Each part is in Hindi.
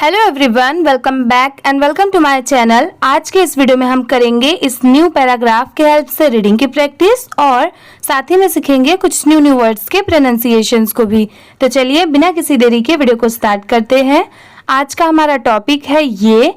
Hello everyone, welcome back and welcome to my channel. आज के इस वीडियो में हम करेंगे इस न्यू पैराग्राफ के हेल्प से रीडिंग की प्रैक्टिस और साथ ही में सीखेंगे कुछ न्यू वर्ड्स के प्रोनाउंसिएशंस को भी। तो चलिए बिना किसी देरी के वीडियो को स्टार्ट करते हैं। आज का हमारा टॉपिक है ये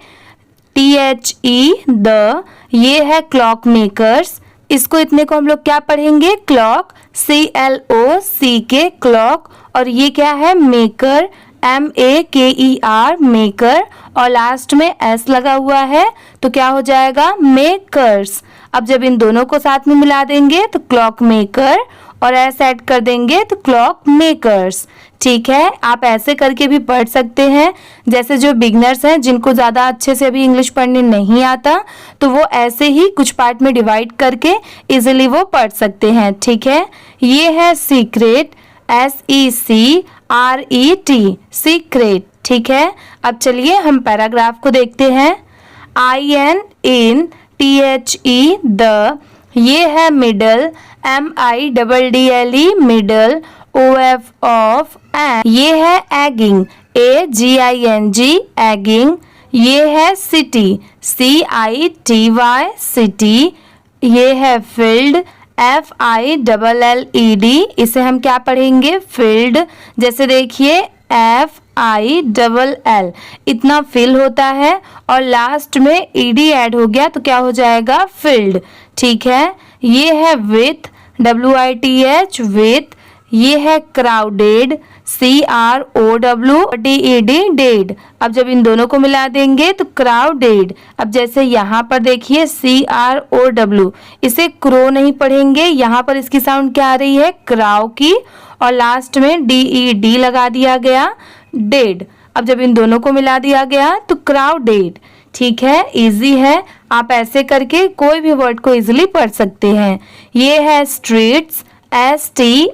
THE ये है क्लॉक मेकर्स। इसको इतने को हम लोग क्या पढ़ेंगे? क्लॉक, CLOCK क्लॉक, और ये क्या है? मेकर, MEKER मेकर, और लास्ट में S लगा हुआ है तो क्या हो जाएगा? मेकर्स। अब जब इन दोनों को साथ में मिला देंगे तो क्लॉक मेकर और S ऐड कर देंगे तो क्लॉक मेकर्स। ठीक है, आप ऐसे करके भी पढ़ सकते हैं। जैसे जो बिगनर्स हैं जिनको ज़्यादा अच्छे से अभी इंग्लिश पढ़ने नहीं आता तो वो ऐसे ही कुछ पार्ट में डिवाइड करके इजीली वो पढ़ सकते हैं। ठीक है, ये है सीक्रेट, SECRET सीक्रेट। ठीक है, अब चलिए हम पैराग्राफ को देखते हैं। IN इन, THE द, ये है middle, MIDDLE middle, OF of, and ये है एगिंग, AGING एगिंग, ये है सिटी, CITY सिटी, ये है फील्ड, FILLED, इसे हम क्या पढ़ेंगे? फील्ड। जैसे देखिए FILL इतना फिल होता है और लास्ट में ED ऐड हो गया तो क्या हो जाएगा? फील्ड। ठीक है, ये है विथ, WITH विथ, ये है क्राउडेड, CROWDED डेड। अब जब इन दोनों को मिला देंगे तो क्राउडेड। अब जैसे यहाँ पर देखिए CROW, इसे क्रो नहीं पढ़ेंगे, यहाँ पर इसकी साउंड क्या आ रही है? क्राउ की, और लास्ट में DED लगा दिया गया, डेड। अब जब इन दोनों को मिला दिया गया तो क्राउडेड। ठीक है, इजी है, आप ऐसे करके कोई भी वर्ड को इजीली पढ़ सकते हैं। ये है स्ट्रीट्स, STREETS,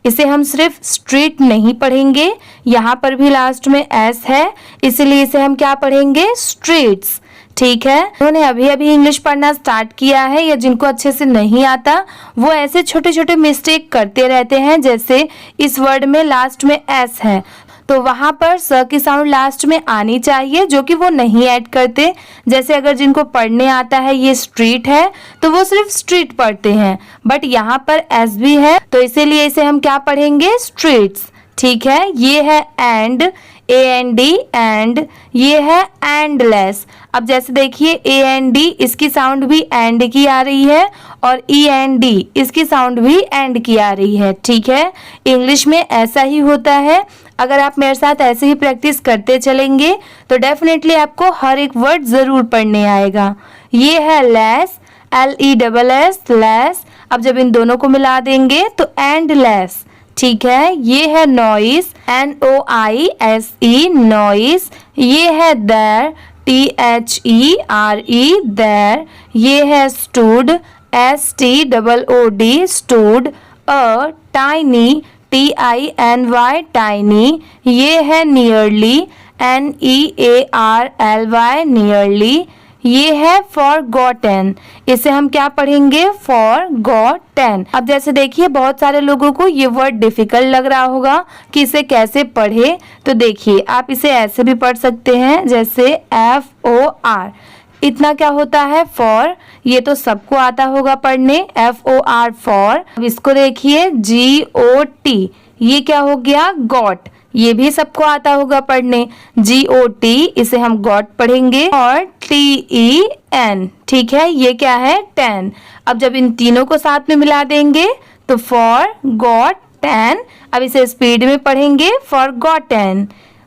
इसे हम सिर्फ स्ट्रीट नहीं पढ़ेंगे, यहाँ पर भी लास्ट में S है इसलिए इसे हम क्या पढ़ेंगे? स्ट्रीट्स। ठीक है, उन्होंने अभी अभी इंग्लिश पढ़ना स्टार्ट किया है या जिनको अच्छे से नहीं आता वो ऐसे छोटे छोटे मिस्टेक करते रहते हैं। जैसे इस वर्ड में लास्ट में S है तो वहां पर स की साउंड लास्ट में आनी चाहिए जो कि वो नहीं ऐड करते। जैसे अगर जिनको पढ़ने आता है ये स्ट्रीट है तो वो सिर्फ स्ट्रीट पढ़ते हैं, बट यहाँ पर एस भी है तो इसीलिए इसे हम क्या पढ़ेंगे? स्ट्रीट्स। ठीक है, ये है एंड, AND एंड, ये है एंडलेस। अब जैसे देखिए AND इसकी साउंड भी एंड की आ रही है और END इसकी साउंड भी एंड की आ रही है। ठीक है, इंग्लिश में ऐसा ही होता है। अगर आप मेरे साथ ऐसे ही प्रैक्टिस करते चलेंगे तो डेफिनेटली आपको हर एक वर्ड जरूर पढ़ने आएगा। ये है लेस, LESS लेस। अब जब इन दोनों को मिला देंगे तो एंडलेस। ठीक है, ये है नॉइस, NOISE नॉइस, ये है देयर, THERE देयर, ये है stood, STOOD stood, tiny, TINY tiny, ये है नियरली, NEARLY नियरली, ये है फॉरगॉटन, इसे हम क्या पढ़ेंगे? फॉरगॉटन। अब जैसे देखिए बहुत सारे लोगों को ये वर्ड डिफिकल्ट लग रहा होगा कि इसे कैसे पढ़े, तो देखिए आप इसे ऐसे भी पढ़ सकते हैं जैसे FOR। इतना क्या होता है? फॉर, ये तो सबको आता होगा पढ़ने, FOR फॉर। अब इसको देखिए GOT, ये क्या हो गया? गॉट, ये भी सबको आता होगा पढ़ने, GOT, इसे हम गॉट पढ़ेंगे, और TEN। ठीक है, ये क्या है? 10। अब जब इन तीनों को साथ में मिला देंगे तो फॉर गॉट 10। अब इसे स्पीड में पढ़ेंगे, फॉरगॉटन,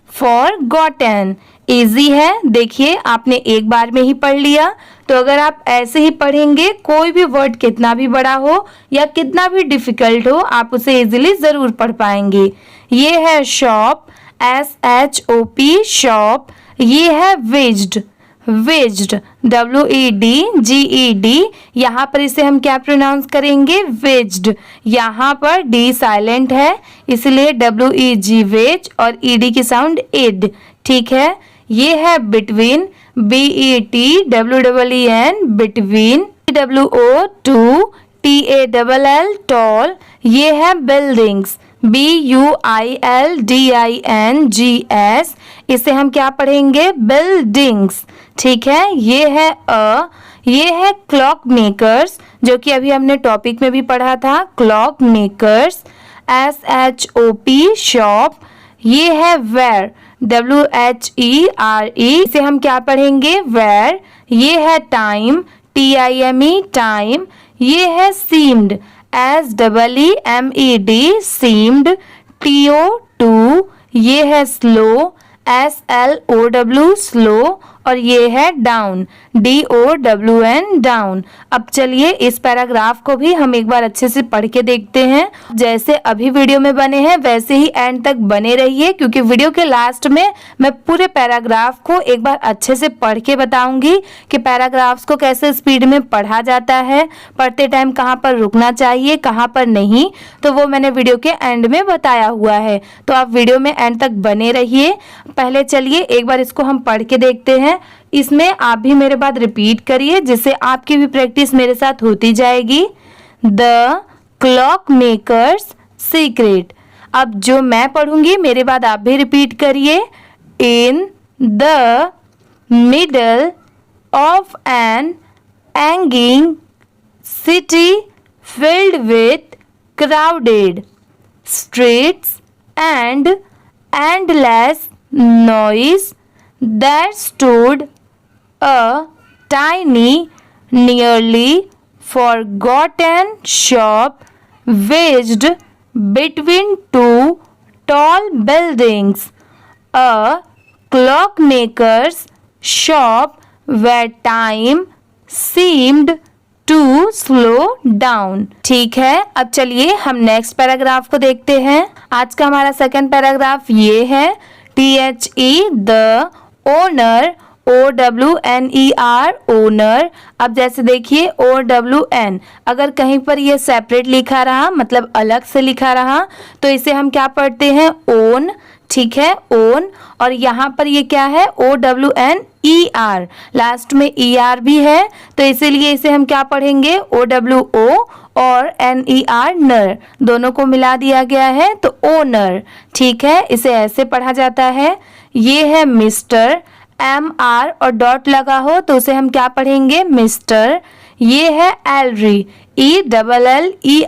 फॉरगॉटन। इजी है, देखिए आपने एक बार में ही पढ़ लिया। तो अगर आप ऐसे ही पढ़ेंगे कोई भी वर्ड कितना भी बड़ा हो या कितना भी डिफिकल्ट हो आप उसे इजीली जरूर पढ़ पाएंगे। ये है शॉप, SHOP शॉप, ये है वेज्ड, वेज्ड, WEDGED, यहाँ पर इसे हम क्या प्रोनाउंस करेंगे? वेज्ड। यहाँ पर D साइलेंट है इसलिए WEG वेज, और ED की साउंड एड। ठीक है, ये है between, BETWEEN between, WO2 TALL tall, ये है बिल्डिंग्स, BUILDINGS, इसे हम क्या पढ़ेंगे? बिल्डिंग्स। ठीक है, ये है ये है क्लॉक मेकर्स, जो कि अभी हमने टॉपिक में भी पढ़ा था, क्लॉक मेकर्स। SHOP, shop. ये है वेयर, WHERE, इसे हम क्या पढ़ेंगे? वेयर। ये है टाइम, TIME, टाइम। ये है सीम्ड, SEEMED, सीम्ड। TO, ये है स्लो, SLOW, स्लो। और ये है डाउन, DOWN, डाउन। अब चलिए इस पैराग्राफ को भी हम एक बार अच्छे से पढ़ के देखते हैं। जैसे अभी वीडियो में बने हैं वैसे ही एंड तक बने रहिए, क्योंकि वीडियो के लास्ट में मैं पूरे पैराग्राफ को एक बार अच्छे से पढ़ के बताऊंगी कि पैराग्राफ्स को कैसे स्पीड में पढ़ा जाता है, पढ़ते टाइम कहाँ पर रुकना चाहिए, कहाँ पर नहीं, तो वो मैंने वीडियो के एंड में बताया हुआ है। तो आप वीडियो में एंड तक बने रहिए। पहले चलिए एक बार इसको हम पढ़ के देखते हैं। इसमें आप भी मेरे बाद रिपीट करिए, जिससे आपकी भी प्रैक्टिस मेरे साथ होती जाएगी। The clock makers secret. अब जो मैं पढ़ूंगी मेरे बाद आप भी रिपीट करिए। In the middle of an hanging city filled with crowded streets and endless noise, there stood a tiny, nearly forgotten shop wedged between two tall buildings, a clockmaker's shop where time seemed to slow down। ठीक है, अब चलिए हम नेक्स्ट पैराग्राफ को देखते हैं। आज का हमारा सेकंड पैराग्राफ ये है। THE, the owner, OWNER, owner. अब जैसे देखिए OWN, अगर कहीं पर ये सेपरेट लिखा रहा, मतलब अलग से लिखा रहा, तो इसे हम क्या पढ़ते हैं? ओन। ठीक है, ओन। और यहाँ पर ये क्या है? OWNER, लास्ट में ER भी है, तो इसीलिए इसे हम क्या पढ़ेंगे? OWO और NER, नर, दोनों को मिला दिया गया है तो ओनर। ठीक है, इसे ऐसे पढ़ा जाता है। ये है मिस्टर, MR और डॉट लगा हो तो उसे हम क्या पढ़ेंगे? मिस्टर। ये है एलरी, ELLERY,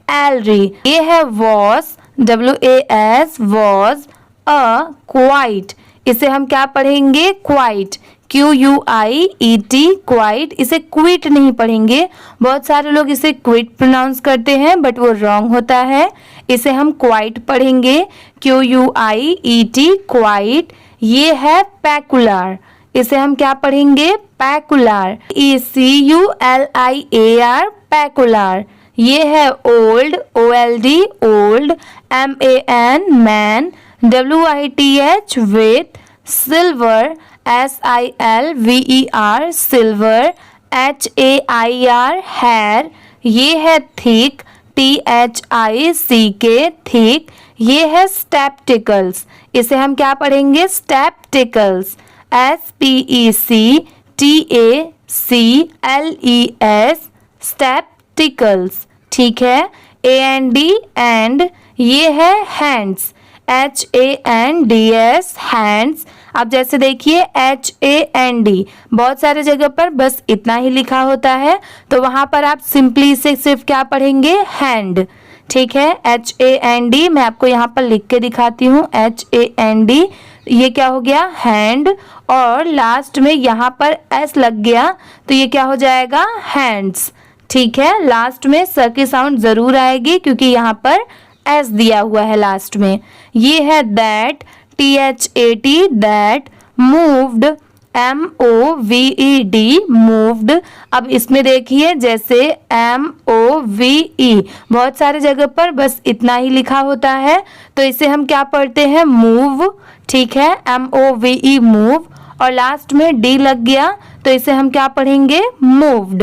एलरी। ये है वॉस, WAS, वॉज। क्वाइट, इसे हम क्या पढ़ेंगे? Quite, QUIET, quite. इसे क्विट नहीं पढ़ेंगे, बहुत सारे लोग इसे क्विट प्रोनाउंस करते हैं बट वो रॉन्ग होता है। इसे हम क्वाइट पढ़ेंगे, QUIET, क्वाइट। ये है पैकुलर, इसे हम क्या पढ़ेंगे? Peculiar, ECULIAR, peculiar. ये है old, OLD, old. MAN, man. WITH, with. Silver, SILVER, silver. HAIR, हैर। ये है थिक, THICK, थिक। ये है स्टेप्टिकल्स, इसे हम क्या पढ़ेंगे? स्टेप्टिकल्स, SPECTACLES, स्टेप्टिकल्स। ठीक है, AND, एंड। ये है हैंड्स, HANDS, हैंड्स। अब जैसे देखिए HAND, बहुत सारे जगह पर बस इतना ही लिखा होता है, तो वहां पर आप सिंपली इसे सिर्फ क्या पढ़ेंगे? हैंड। ठीक है, HAND, मैं आपको यहाँ पर लिख के दिखाती हूँ। HAND, ये क्या हो गया? हैंड। और लास्ट में यहाँ पर S लग गया तो ये क्या हो जाएगा? हैंड्स। ठीक है, लास्ट में स की साउंड जरूर आएगी क्योंकि यहाँ पर S दिया हुआ है लास्ट में। ये है that, THAT, that. Moved, MOVED, moved. अब इसमें देखिए जैसे MOVE, बहुत सारे जगह पर बस इतना ही लिखा होता है, तो इसे हम क्या पढ़ते हैं? मूव। ठीक है, MOVE, मूव। और लास्ट में D लग गया तो इसे हम क्या पढ़ेंगे? मूव्ड।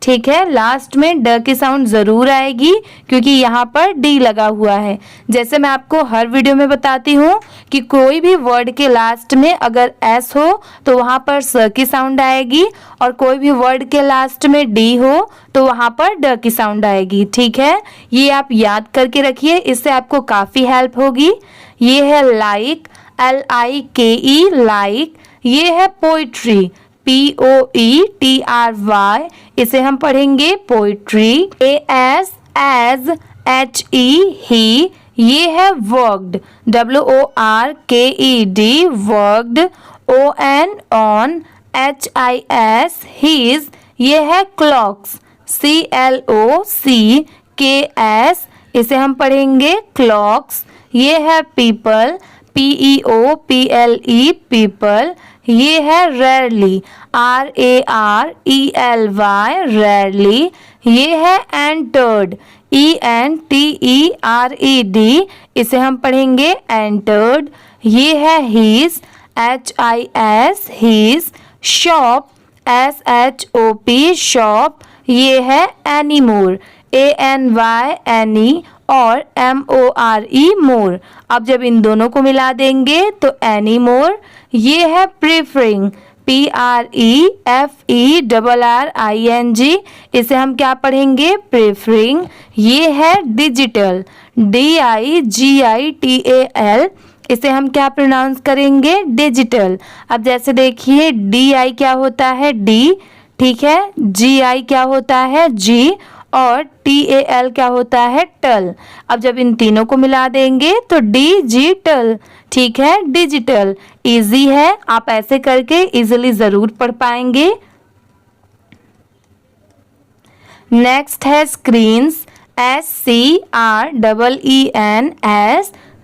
ठीक है, लास्ट में ड की साउंड जरूर आएगी क्योंकि यहाँ पर डी लगा हुआ है। जैसे मैं आपको हर वीडियो में बताती हूँ कि कोई भी वर्ड के लास्ट में अगर एस हो तो वहाँ पर स की साउंड आएगी, और कोई भी वर्ड के लास्ट में डी हो तो वहाँ पर ड की साउंड आएगी। ठीक है, ये आप याद करके रखिए, इससे आपको काफ़ी हेल्प होगी। ये है लाइक, LIKE लाइक। ये है पोइट्री, POETRY, इसे हम पढ़ेंगे poetry. AS as, HE he. ये है worked, WORKED worked. ON on, HIS his. ये है क्लॉक्स, CLOCKS, इसे हम पढ़ेंगे क्लॉक्स। ये है पीपल, PEOPLE पीपल। ये है रेयरली, RARELY रेयरली। ये है एंटर्ड, ENTERED, इसे हम पढ़ेंगे एंटर्ड। ये है his, HIS his. Shop, SHOP shop. ये है एनीमोर, ANY और MORE मोर। अब जब इन दोनों को मिला देंगे तो एनीमोर। ये है प्रीफरिंग, PREFERRING, इसे हम क्या पढ़ेंगे प्रीफरिंग। ये है डिजिटल, DIGITAL, इसे हम क्या प्रोनाउंस करेंगे डिजिटल। अब जैसे देखिए DI क्या होता है डी, ठीक है, GI क्या होता है जी, और TAL क्या होता है टल। अब जब इन तीनों को मिला देंगे तो डिजिटल, ठीक है, डिजिटल। इजी है, आप ऐसे करके इजीली जरूर पढ़ पाएंगे। नेक्स्ट है screens, SCREENS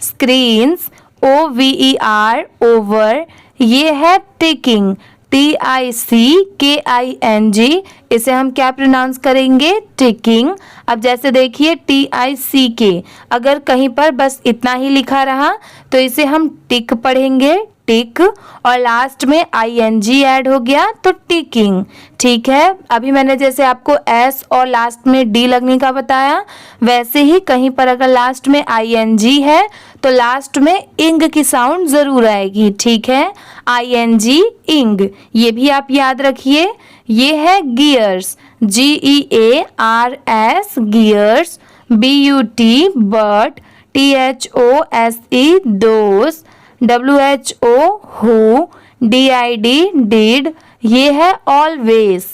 screens. OVER over. ये है टिकिंग, TICKING, इसे हम क्या प्रोनाउंस करेंगे टिकिंग। अब जैसे देखिए TICK, अगर कहीं पर बस इतना ही लिखा रहा तो इसे हम टिक पढ़ेंगे, टिक, और लास्ट में ING ऐड हो गया तो टिकिंग। ठीक है, अभी मैंने जैसे आपको S और लास्ट में D लगने का बताया, वैसे ही कहीं पर अगर लास्ट में ING है तो लास्ट में इंग की साउंड जरूर आएगी। ठीक है, ING इंग, ये भी आप याद रखिए। ये है gears, GEARS gears. BUT but, THOSE those. WHO who. DID did. ये है always,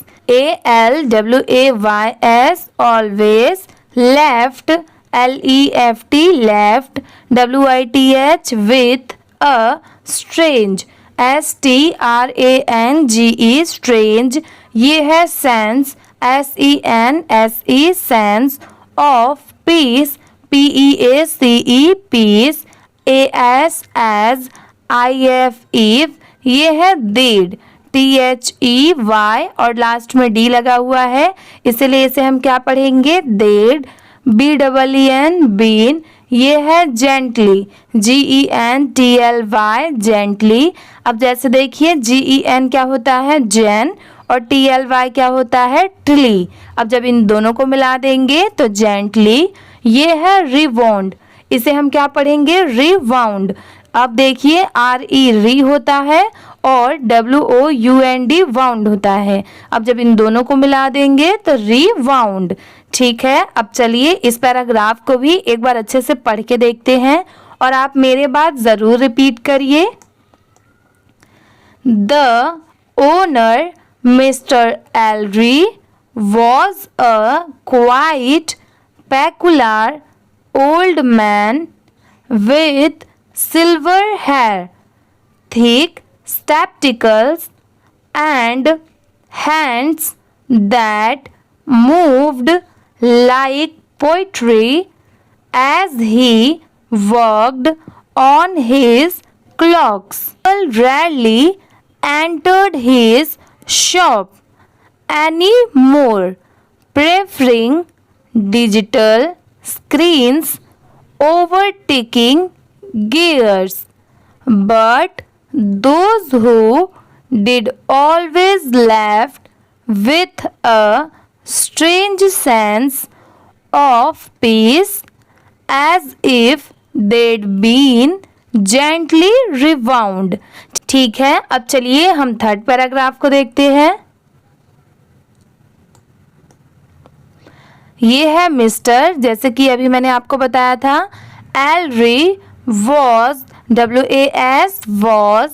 ALWAYS always. Left, LEFT left. WITH with. Strange, STRANGE strange. ये है sense, SENSE sense. Of, piece, PEACE piece. AS as, IF ewe. ये है दीड, THEY, और लास्ट में D लगा हुआ है, इसलिए इसे हम क्या पढ़ेंगे देड। BEEN been. ये है जेंटली, GENTLY जेंटली। अब जैसे देखिए GEN क्या होता है जेन, और TLY क्या होता है ट्ली। अब जब इन दोनों को मिला देंगे तो जेंटली। ये है रिवाउंड, इसे हम क्या पढ़ेंगे रिवाउंड। अब देखिए RE री होता है और WOUND वाउंड होता है। अब जब इन दोनों को मिला देंगे तो रिवाउंड। ठीक है, अब चलिए इस पैराग्राफ को भी एक बार अच्छे से पढ़ के देखते हैं और आप मेरे बात जरूर रिपीट करिए। The owner mister एलरी was a quite peculiar old man with silver hair, thick spectacles, and hands that moved like poetry as he worked on his clocks. People rarely entered his shop anymore, preferring digital screens over ticking gears. But those who did always left with a strange sense of peace as if they'd been gently rewound। ठीक है, अब चलिए हम थर्ड पैराग्राफ को देखते हैं। ये है मिस्टर, जैसे कि अभी मैंने आपको बताया था, Ellery was WAS was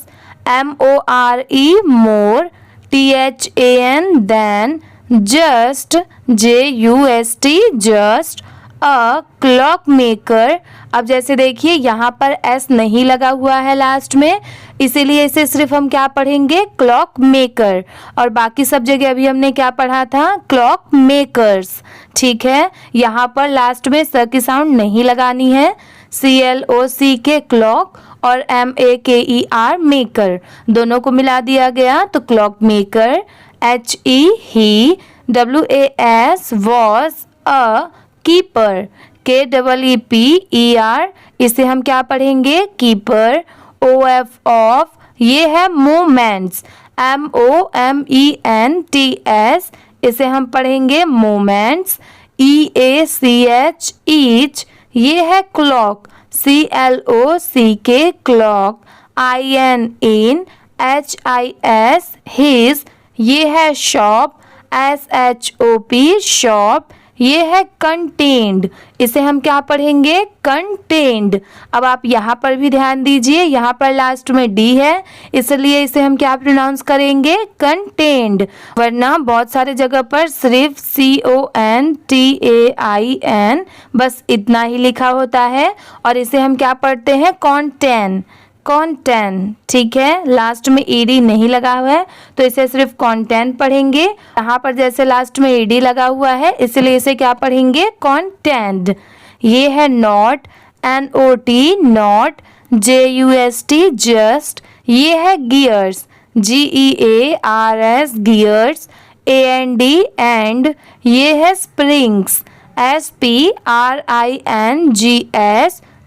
MORE more THAN than just JUST just a clock maker. अब जैसे देखिए यहाँ पर S नहीं लगा हुआ है लास्ट में, इसीलिए इसे सिर्फ हम क्या पढ़ेंगे, क्लॉक मेकर। और बाकी सब जगह अभी हमने क्या पढ़ा था, क्लॉक मेकर्स। ठीक है, यहाँ पर लास्ट में स की साउंड नहीं लगानी है। CLOC के क्लॉक और MAKER मेकर, दोनों को मिला दिया गया तो clock maker. HE he, WAS was a keeper, KEEPER, इसे हम क्या पढ़ेंगे, कीपर। OF ऑफ, ये है मोमेंट्स, MOMENTS, इसे हम पढ़ेंगे मोमेंट्स। EACH ईच, ये है क्लॉक, CLOC के clock. IN in, HIS his, ये है शॉप, SHOP शॉप। ये है कंटेन्ड, इसे हम क्या पढ़ेंगे, कंटेन्ड। अब आप यहाँ पर भी ध्यान दीजिए, यहाँ पर लास्ट में D है, इसलिए इसे हम क्या प्रोनाउंस करेंगे, कंटेन्ड। वरना बहुत सारे जगह पर सिर्फ CONTAIN बस इतना ही लिखा होता है, और इसे हम क्या पढ़ते हैं, कॉन्टेन, कॉन्टेन। ठीक है, लास्ट में ED नहीं लगा हुआ है तो इसे सिर्फ कॉन्टेन पढ़ेंगे। यहाँ पर जैसे लास्ट में ED लगा हुआ है, इसलिए इसे क्या पढ़ेंगे, कॉन्टेंड। ये है not, NOT not, JUST just. ये है gears, GEARS gears. AND and, ये है springs, SPRINGS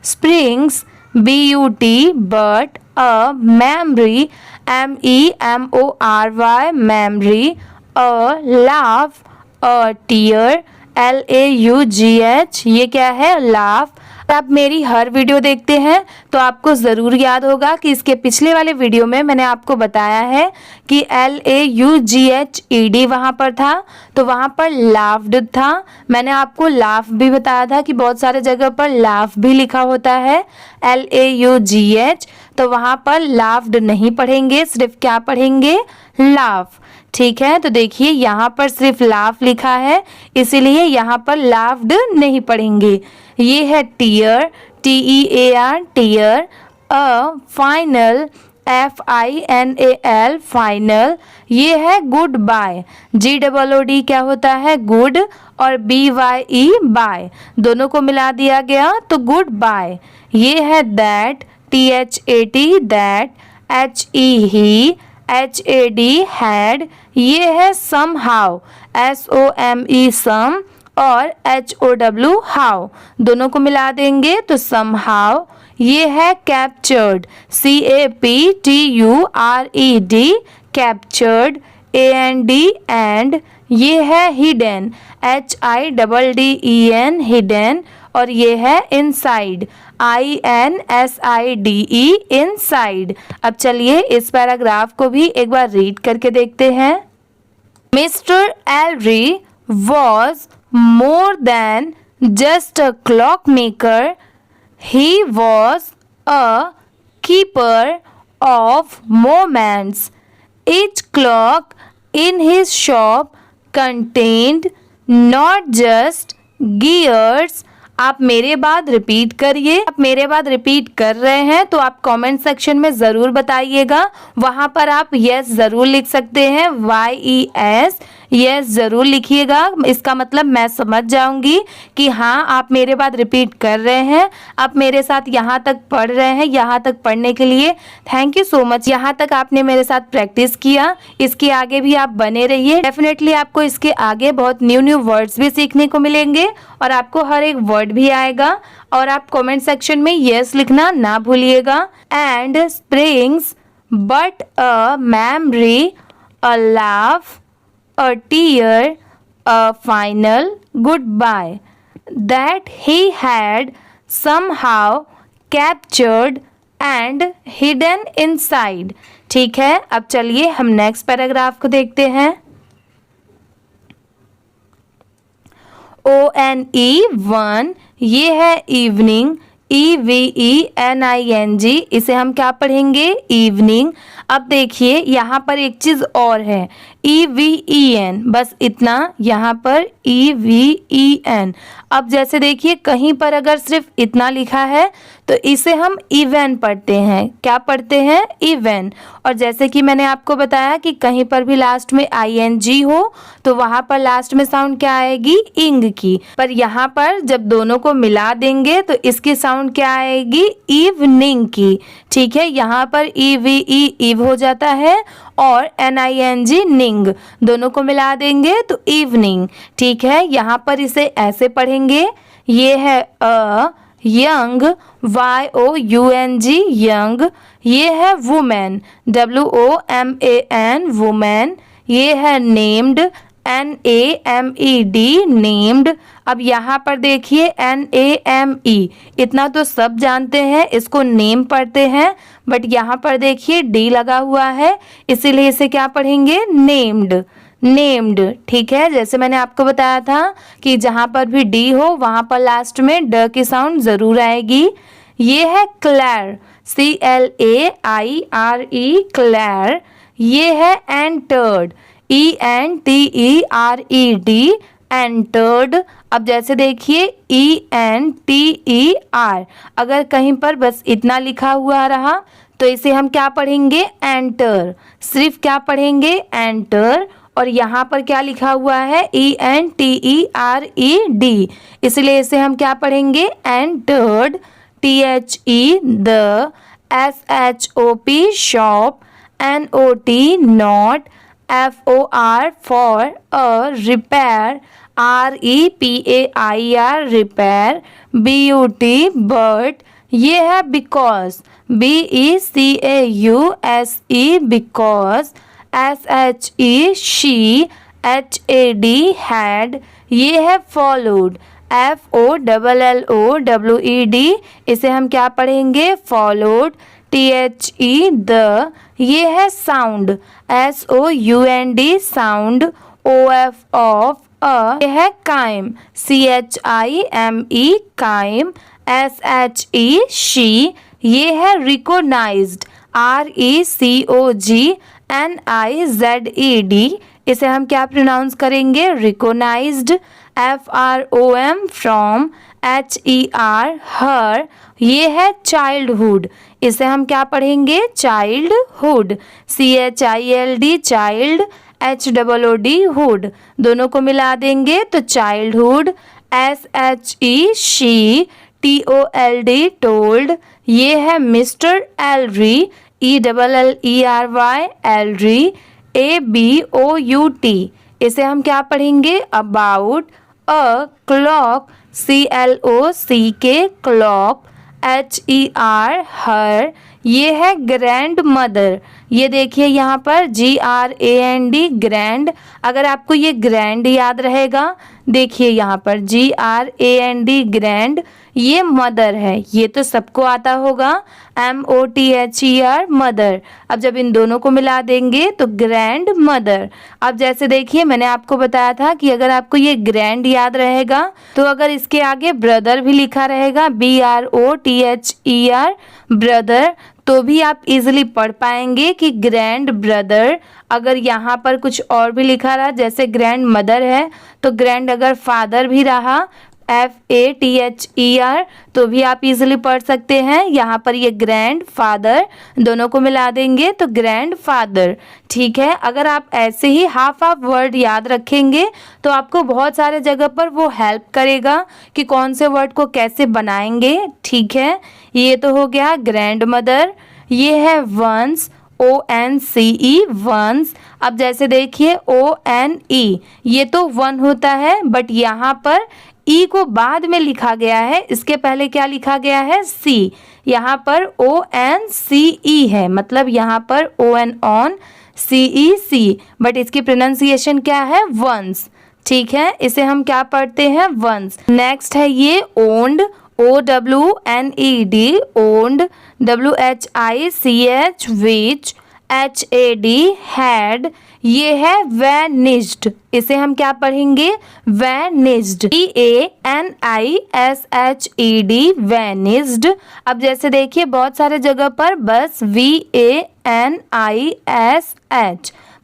springs. BUT but, a memory, MEMORY memory, a laugh, a tear, LAUGH, ये क्या है, laugh। आप मेरी हर वीडियो देखते हैं तो आपको ज़रूर याद होगा कि इसके पिछले वाले वीडियो में मैंने आपको बताया है कि LAUGHED वहाँ पर था, तो वहाँ पर लाफ्ड था। मैंने आपको लाफ भी बताया था कि बहुत सारे जगह पर लाफ भी लिखा होता है, LAUGH, तो वहाँ पर लाफ्ड नहीं पढ़ेंगे, सिर्फ क्या पढ़ेंगे, लाफ। ठीक है, तो देखिए यहाँ पर सिर्फ लाफ लिखा है, इसीलिए यहाँ पर लाफ्ड नहीं पढ़ेंगे। ये है tear, TEAR tear. A final, FINAL final. ये है गुड बाय, GOOD क्या होता है, गुड, और BYE बाय, दोनों को मिला दिया गया तो गुड बाय। ये है that, THAT that. HE he, HAD had. ये है somehow, SOME सम, और HOW हाउ, दोनों को मिला देंगे तो somehow। ये है captured, CAPTURED captured. AND and, ये है हिडन, HIDDEN हिडन, और ये है इनसाइड, INSIDE इनसाइड। अब चलिए इस पैराग्राफ को भी एक बार रीड करके देखते हैं। Mister एलरी was more than just a clockmaker, he was a keeper of moments. Each clock in his shop contained not just gears। आप मेरे बाद रिपीट करिए, आप मेरे बाद रिपीट कर रहे हैं तो आप कमेंट सेक्शन में ज़रूर बताइएगा। वहाँ पर आप यस ज़रूर लिख सकते हैं, YES, यस ज़रूर लिखिएगा, इसका मतलब मैं समझ जाऊंगी कि हाँ आप मेरे बाद रिपीट कर रहे हैं, आप मेरे साथ यहाँ तक पढ़ रहे हैं। यहाँ तक पढ़ने के लिए थैंक यू सो मच। यहाँ तक आपने मेरे साथ प्रैक्टिस किया, इसके आगे भी आप बने रहिए। डेफिनेटली आपको इसके आगे बहुत न्यू वर्ड्स भी सीखने को मिलेंगे और आपको हर एक वर्ड भी आएगा। और आप कमेंट सेक्शन में यस लिखना ना भूलिएगा। And springs but a memory, a laugh, a tear, a final goodbye that he had somehow captured and hidden inside. ठीक है, अब चलिए हम नेक्स्ट पैराग्राफ को देखते हैं. ONE1 ये है इवनिंग, EVENING, इसे हम क्या पढ़ेंगे? इवनिंग. अब देखिए यहाँ पर एक चीज और है, EVEN, बस इतना. यहाँ पर EVEN. अब जैसे देखिए कहीं पर अगर सिर्फ इतना लिखा है तो इसे हम इवन पढ़ते हैं. क्या पढ़ते हैं? इवन. और जैसे कि मैंने आपको बताया कि कहीं पर भी लास्ट में ING हो तो वहां पर लास्ट में साउंड क्या आएगी? इंग की. पर यहाँ पर जब दोनों को मिला देंगे तो इसकी साउंड क्या आएगी? इवनिंग की. ठीक है, यहाँ पर EVE इव हो जाता है और NING निंग, दोनों को मिला देंगे तो इवनिंग. ठीक है, यहाँ पर इसे ऐसे पढ़ेंगे. ये है अ यंग, YOUNG यंग. ये है वुमेन, WOMAN वुमेन. ये है नेम्ड, NAMED नेम्ड. अब यहाँ पर देखिए NAME, इतना तो सब जानते हैं, इसको नेम पढ़ते हैं. बट यहाँ पर देखिए D लगा हुआ है, इसीलिए इसे क्या पढ़ेंगे? नेम्ड. नेम्ड. ठीक है, जैसे मैंने आपको बताया था कि जहाँ पर भी D हो वहाँ पर लास्ट में ड की साउंड ज़रूर आएगी. ये है क्लैर, CLAIRE क्लैर. ये है एंटर्ड, ENTERED एंटर्ड. अब जैसे देखिए ENTER, अगर कहीं पर बस इतना लिखा हुआ रहा तो इसे हम क्या पढ़ेंगे? एंटर. सिर्फ क्या पढ़ेंगे? एंटर. और यहाँ पर क्या लिखा हुआ है? ENTERED, इसलिए इसे हम क्या पढ़ेंगे? Entered. THE the, SHOP shop, NOT not, FOR for a, repair, REPAIR repair, BUT but. ये है because, BECAUSE because, SHE she, HAD had. ये है फॉलोड, FOLLOWED, इसे हम क्या पढ़ेंगे? फॉलोड. THE the. ये है sound, SOUND sound, OF of a. ये है crime, CHIME crime, SHE she. ये है रिकॉग्नाइज्ड, RECOGNIZED, इसे हम क्या प्रोनाउंस करेंगे? रिकॉग्नाइज्ड. FROM फ्रॉम, HER हर. ये है चाइल्डहुड, इसे हम क्या पढ़ेंगे? Childhood. CHILD child, HOOD hood, दोनों को मिला देंगे तो childhood. SHE she, TOLD told. ये है मिस्टर एलरी, ELLERY एलरी, ABOUT, इसे हम क्या पढ़ेंगे? About. A clock, CLOCK clock, HER हर. ये है ग्रैंड मदर. ये देखिए यहाँ पर GRAND ग्रैंड. अगर आपको ये ग्रैंड याद रहेगा, देखिए यहाँ पर GRAND ग्रैंड, ये मदर है, ये तो सबको आता होगा. MOTHER mother. अब जब इन दोनों को मिला देंगे तो ग्रैंड मदर. अब जैसे देखिए मैंने आपको बताया था कि अगर आपको ये ग्रैंड याद रहेगा तो अगर इसके आगे ब्रदर भी लिखा रहेगा, BROTHER ब्रदर, तो भी आप इजीली पढ़ पाएंगे कि ग्रैंड ब्रदर. अगर यहाँ पर कुछ और भी लिखा रहा, जैसे ग्रैंड मदर है तो ग्रैंड अगर फादर भी रहा, FATHER, तो भी आप इजीली पढ़ सकते हैं. यहाँ पर ये ग्रैंड फादर, दोनों को मिला देंगे तो ग्रैंड फादर. ठीक है, अगर आप ऐसे ही हाफ वर्ड याद रखेंगे तो आपको बहुत सारे जगह पर वो हेल्प करेगा कि कौन से वर्ड को कैसे बनाएंगे. ठीक है, ये तो हो गया ग्रैंड मदर. ये है वंस, ONCE वंस. अब जैसे देखिए ONE, ये तो वन होता है बट यहाँ पर ई को बाद में लिखा गया है, इसके पहले क्या लिखा गया है? सी. यहाँ पर ONCE है, मतलब यहाँ पर ON ऑन, CEC, बट इसकी प्रोनाउंसिएशन क्या है? वंस. ठीक है, इसे हम क्या पढ़ते हैं, वंस। नेक्स्ट है ये owned, OWNED, owned, WHICH, which, HAD, had. ये है वैनिस्ड, इसे हम क्या पढ़ेंगे, वैनिस्ड, VANISHED, वैनिस्ड। अब जैसे देखिए बहुत सारे जगह पर बस VANISH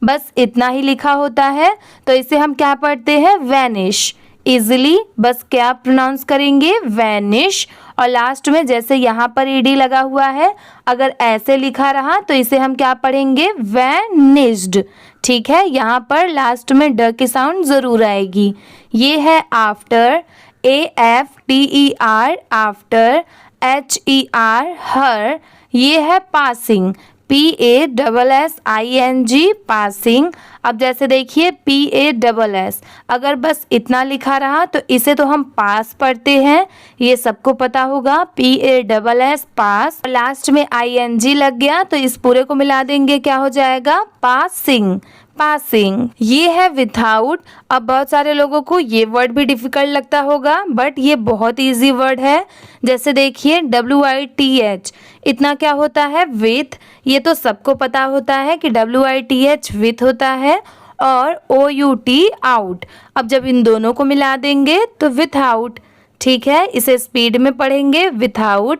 बस इतना ही लिखा होता है, तो इसे हम क्या पढ़ते हैं, वैनिश। इजिली बस क्या प्रोनाउंस करेंगे, वैनिश। और लास्ट में जैसे यहाँ पर ईडी लगा हुआ है, अगर ऐसे लिखा रहा तो इसे हम क्या पढ़ेंगे, वैनिस्ड। ठीक है, यहाँ पर लास्ट में ड की साउंड जरूर आएगी। ये है आफ्टर, AFTER, आफ्टर, HER, हर। ये है पासिंग, PASSING, पासिंग। अब जैसे देखिए PASS, अगर बस इतना लिखा रहा तो इसे तो हम पास पढ़ते हैं, ये सबको पता होगा, PASS, पास। लास्ट में ING लग गया तो इस पूरे को मिला देंगे, क्या हो जाएगा, पासिंग, पासिंग। ये है विथआउट। अब बहुत सारे लोगों को ये वर्ड भी डिफिकल्ट लगता होगा, बट ये बहुत इजी वर्ड है। जैसे देखिए WITH, इतना क्या होता है, विथ। ये तो सबको पता होता है कि WITH विथ होता है, और OUT, आउट। अब जब इन दोनों को मिला देंगे तो विथआउट। ठीक है, इसे स्पीड में पढ़ेंगे, विथआउट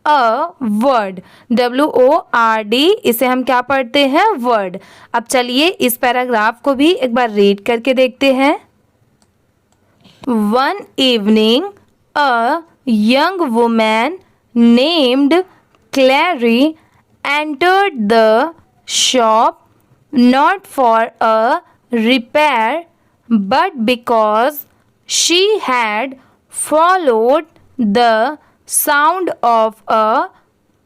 अ वर्ड, WORD, इसे हम क्या पढ़ते हैं, वर्ड। अब चलिए इस पैराग्राफ को भी एक बार रीड करके देखते हैं। One evening a young woman named क्लैरी entered the shop not for a repair but because she had followed the sound of a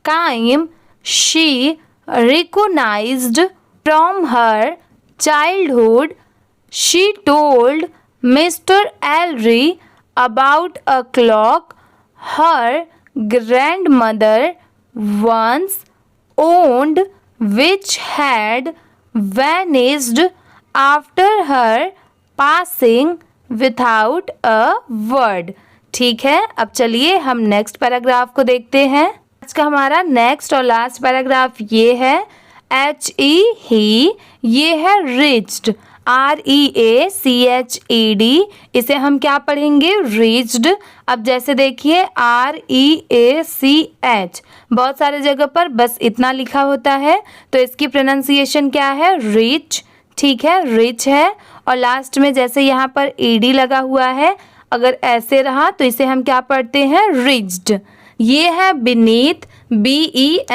chime she recognized from her childhood. She told Mr. Ellery about a clock her grandmother once owned which had vanished after her passing without a word. ठीक है, अब चलिए हम नेक्स्ट पैराग्राफ को देखते हैं। आज का हमारा नेक्स्ट और लास्ट पैराग्राफ ये है, he, ये है रिच्ड, REACHED, इसे हम क्या पढ़ेंगे, रिच्ड। अब जैसे देखिए REACH, बहुत सारे जगह पर बस इतना लिखा होता है, तो इसकी प्रोनाउंसिएशन क्या है, रिच। ठीक है, रिच है। और लास्ट में जैसे यहाँ पर ED लगा हुआ है, अगर ऐसे रहा तो इसे हम क्या पढ़ते हैं, रिच्ड। ये है बीनीथ, BENEATH,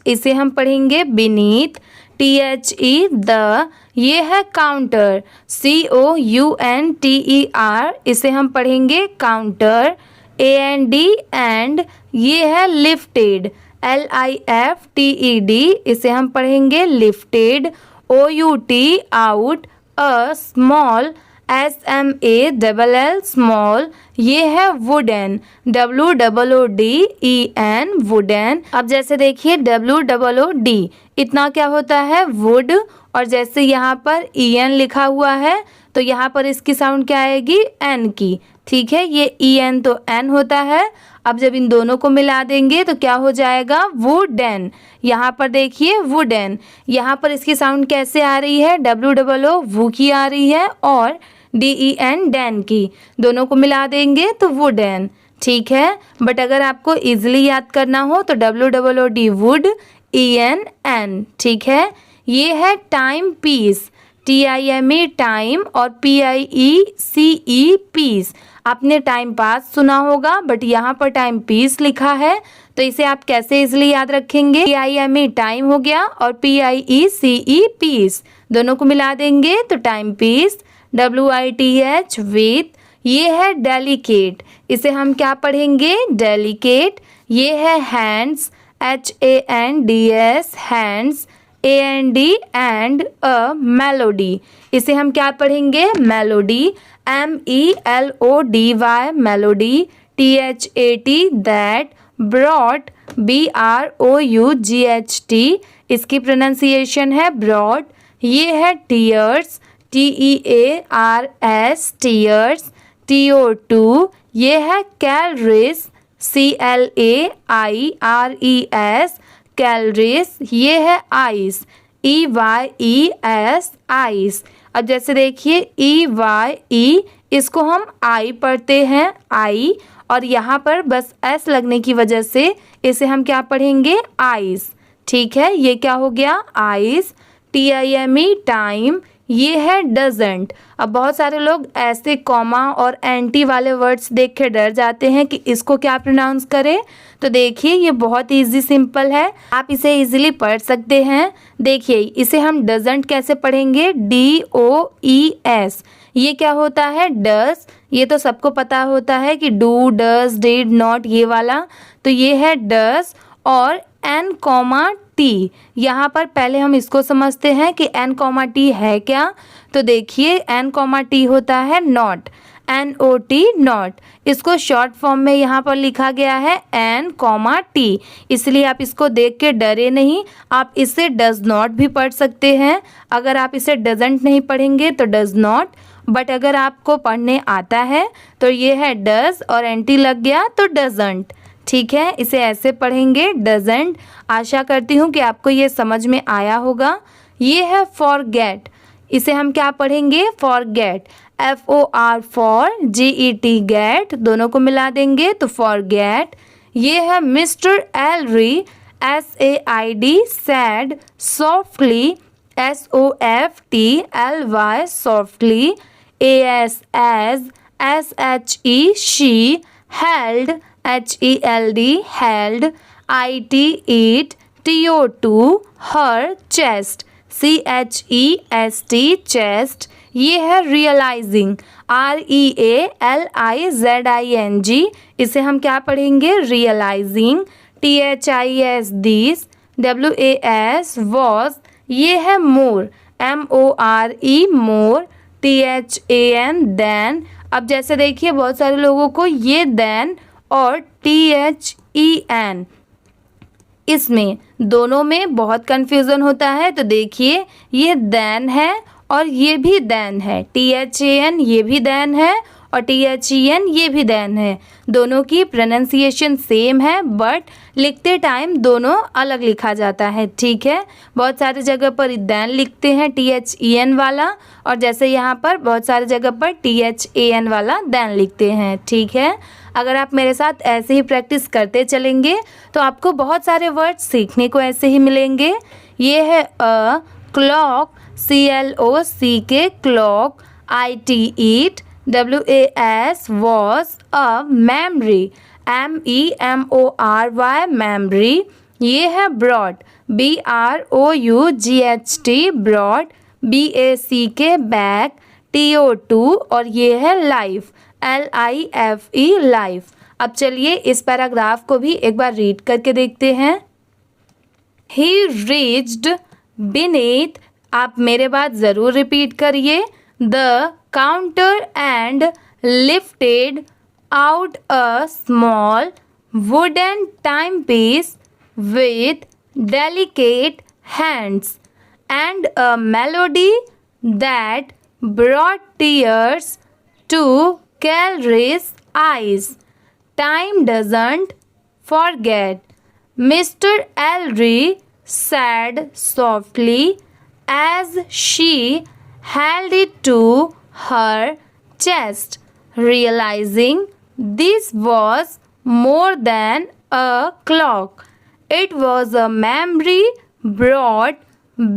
इसे हम पढ़ेंगे बीनीथ, THE, द। ये है काउंटर, COUNTER, इसे हम पढ़ेंगे काउंटर, AND, एंड। ये है लिफ्टेड, LIFTED, इसे हम पढ़ेंगे lifted, OUT, out, a small, SMALL, small. ये है वुडन, WOODEN, वुडन। अब जैसे देखिए WOOD, इतना क्या होता है, वुड। और जैसे यहाँ पर EN लिखा हुआ है तो यहाँ पर इसकी साउंड क्या आएगी, N की। ठीक है, ये EN तो N होता है। अब जब इन दोनों को मिला देंगे तो क्या हो जाएगा, वुडन। यहाँ पर देखिए वुडन, यहाँ पर इसकी साउंड कैसे आ रही है, WOO, वू की आ रही है, और DEN, डैन की। दोनों को मिला देंगे तो वुडन। ठीक है, बट अगर आपको इजीली याद करना हो तो WOOD, वुड, EN, N। ठीक है, ये है टाइम पीस, TIME, टाइम, और PIECE, पीस। आपने टाइम पास सुना होगा, बट यहाँ पर टाइम पीस लिखा है, तो इसे आप कैसे इजीली याद रखेंगे, TIME टाइम हो गया, और PIECE, पीस। दोनों को मिला देंगे तो टाइम पीस, WITH, विथ। ये है डेलिकेट, इसे हम क्या पढ़ेंगे, डेलिकेट। ये है hands, HANDS, hands, AND, and, a melody, इसे हम क्या पढ़ेंगे, melody, MELODY, melody, THAT, that, brought, BROUGHT, इसकी प्रोनाउंसिएशन है ब्रॉड। ये है टीयर्स, TEARS tears, TO2 ये है calories, CLAIRES calories, ये है ice, EYES ice। अब जैसे देखिए EYE इसको हम आई पढ़ते हैं आई, और यहाँ पर बस एस लगने की वजह से इसे हम क्या पढ़ेंगे आइस। ठीक है, ये क्या हो गया आइस। TIME टाइम, ये है डजंट। अब बहुत सारे लोग ऐसे कॉमा और एंटी वाले वर्ड्स देख के डर जाते हैं कि इसको क्या प्रोनाउंस करें। तो देखिए ये बहुत इजी सिंपल है, आप इसे इजीली पढ़ सकते हैं। देखिए इसे हम डजंट कैसे पढ़ेंगे, DOES। ये क्या होता है डस, ये तो सबको पता होता है कि डू डस डिड नॉट ये वाला, तो ये है डस। और N, T, यहाँ पर पहले हम इसको समझते हैं कि N, T है क्या। तो देखिए N, T होता है नॉट, NOT नॉट। इसको शॉर्ट फॉर्म में यहाँ पर लिखा गया है N, T, इसलिए आप इसको देख के डरे नहीं, आप इसे डज नॉट भी पढ़ सकते हैं। अगर आप इसे डजंट नहीं पढ़ेंगे तो डज नॉट, बट अगर आपको पढ़ने आता है तो ये है डज और एंटी लग गया तो डजंट। ठीक है, इसे ऐसे पढ़ेंगे डजंट। आशा करती हूँ कि आपको ये समझ में आया होगा। ये है फॉरगेट, इसे हम क्या पढ़ेंगे forget, FOR for GET get, दोनों को मिला देंगे तो फॉरगेट। ये है mister Ellery, SAID said, softly, SOFTLY softly, AS as, SHE she, held, HELD held, IT it, TO2 her, chest, CHEST chest. ये है रियलाइजिंग, REALIZING, इसे हम क्या पढ़ेंगे realising. THIS this, WAS was. ये है more, MORE more, THAN than. अब जैसे देखिए बहुत सारे लोगों को ये देन और THEN इसमें दोनों में बहुत कन्फ्यूज़न होता है। तो देखिए ये देन है और ये भी देन है, THAN ये भी देन है और THEN ये भी देन है। दोनों की प्रोनाउंसिएशन सेम है बट लिखते टाइम दोनों अलग लिखा जाता है। ठीक है, बहुत सारी जगह पर देन लिखते हैं THEN वाला, और जैसे यहाँ पर बहुत सारी जगह पर THAN वाला देन लिखते हैं। ठीक है, अगर आप मेरे साथ ऐसे ही प्रैक्टिस करते चलेंगे तो आपको बहुत सारे वर्ड सीखने को ऐसे ही मिलेंगे। ये है a clock, CLOCK clock, IT it, WAS was, a memory, MEMORY memory. ये है brought, BROUGHT brought, BACK back, TO2, और ये है लाइफ, LIFE लाइफ। अब चलिए इस पैराग्राफ को भी एक बार रीड करके देखते हैं। He reached beneath, आप मेरे बात ज़रूर रिपीट करिए, the counter and lifted out a small wooden timepiece with delicate hands and a melody that brought tears to Calry's eyes. Time doesn't forget, Mr. Elry said softly as she held it to her chest, realizing this was more than a clock. It was a memory brought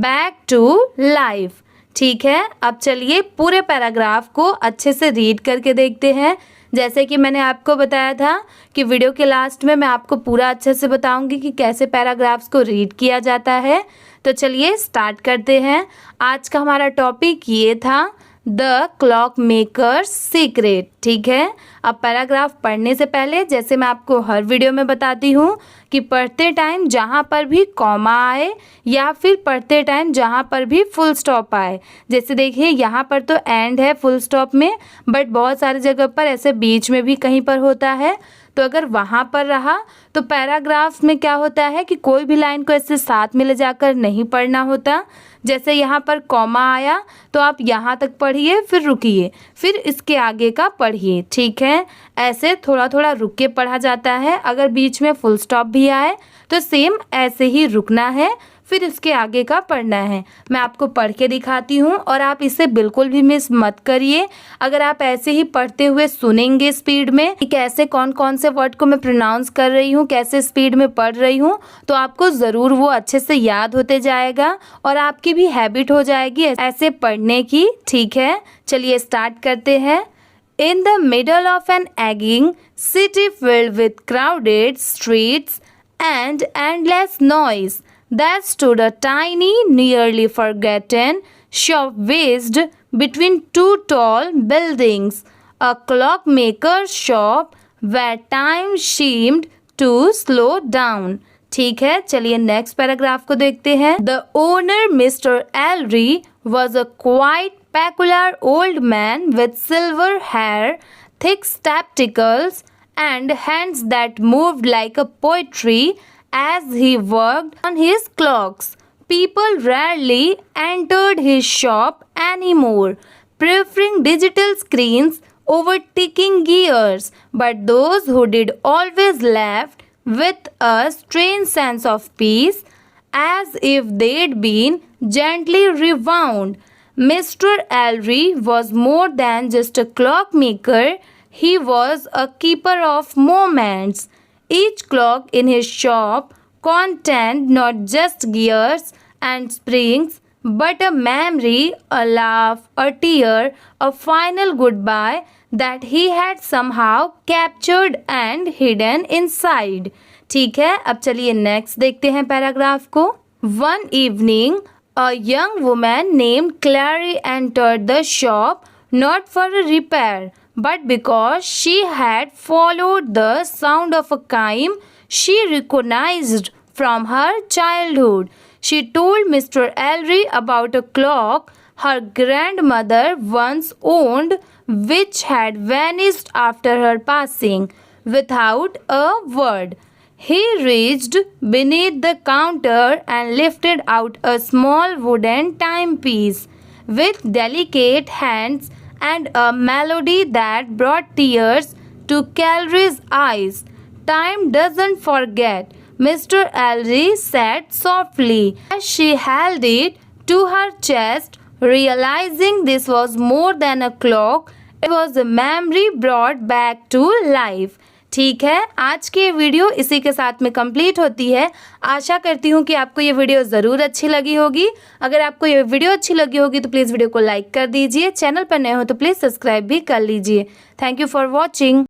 back to life. ठीक है, अब चलिए पूरे पैराग्राफ को अच्छे से रीड करके देखते हैं। जैसे कि मैंने आपको बताया था कि वीडियो के लास्ट में मैं आपको पूरा अच्छे से बताऊंगी कि कैसे पैराग्राफ्स को रीड किया जाता है। तो चलिए स्टार्ट करते हैं। आज का हमारा टॉपिक ये था द क्लॉक मेकर्स सीक्रेट। ठीक है, अब पैराग्राफ पढ़ने से पहले जैसे मैं आपको हर वीडियो में बताती हूँ कि पढ़ते टाइम जहाँ पर भी कॉमा आए या फिर पढ़ते टाइम जहाँ पर भी फुल स्टॉप आए, जैसे देखिए यहाँ पर तो एंड है फुल स्टॉप में, बट बहुत सारी जगह पर ऐसे बीच में भी कहीं पर होता है, तो तो अगर वहाँ पर रहा तो पैराग्राफ में क्या होता है कि कोई भी लाइन को ऐसे साथ में ले जाकर नहीं पढ़ना होता। जैसे यहाँ पर कॉमा आया तो आप यहाँ तक पढ़िए, फिर रुकिए, फिर इसके आगे का पढ़िए, ठीक है। ऐसे थोड़ा थोड़ा रुक के पढ़ा जाता है। अगर बीच में फुल स्टॉप भी आए तो सेम ऐसे ही रुकना है, फिर इसके आगे का पढ़ना है। मैं आपको पढ़ के दिखाती हूँ और आप इसे बिल्कुल भी मिस मत करिए। अगर आप ऐसे ही पढ़ते हुए सुनेंगे स्पीड में कि कैसे कौन कौन से वर्ड को मैं प्रोनाउंस कर रही हूँ, कैसे स्पीड में पढ़ रही हूँ, तो आपको ज़रूर वो अच्छे से याद होते जाएगा और आपकी भी हैबिट हो जाएगी ऐसे पढ़ने की, ठीक है। चलिए स्टार्ट करते हैं। In the middle of an egging city filled with crowded streets and endless noise, there stood a tiny, nearly forgotten shop wedged between two tall buildings, a clockmaker's shop where time seemed to slow down. ठीक है, चलिए नेक्स्ट पैराग्राफ को देखते हैं। The owner, Mr. Elry, was a quite peculiar old man with silver hair, thick spectacles, and hands that moved like a poetry as he worked on his clocks. People rarely entered his shop anymore, preferring digital screens over ticking gears, but those who did always left with a strange sense of peace, as if they'd been gently rewound. Mr. Elry was more than just a clockmaker, he was a keeper of moments. Each clock in his shop contained not just gears and springs, but a memory, a laugh, a tear, a final goodbye that he had somehow captured and hidden inside. ठीक है, अब चलिए नेक्स्ट देखते हैं पैराग्राफ को। One evening, a young woman named Clary entered the shop not for a repair, but because she had followed the sound of a chime she recognized from her childhood. She told Mr. Elry about a clock her grandmother once owned, which had vanished after her passing. Without a word, he reached beneath the counter and lifted out a small wooden timepiece. With delicate hands and a melody that brought tears to Clary's eyes, "Time doesn't forget," Mr. Elry said softly as she held it to her chest, realizing this was more than a clock, it was a memory brought back to life. ठीक है, आज की ये वीडियो इसी के साथ में कंप्लीट होती है। आशा करती हूँ कि आपको ये वीडियो ज़रूर अच्छी लगी होगी। अगर आपको ये वीडियो अच्छी लगी होगी तो प्लीज़ वीडियो को लाइक कर दीजिए। चैनल पर नए हो तो प्लीज़ सब्सक्राइब भी कर लीजिए। Thank you for watching.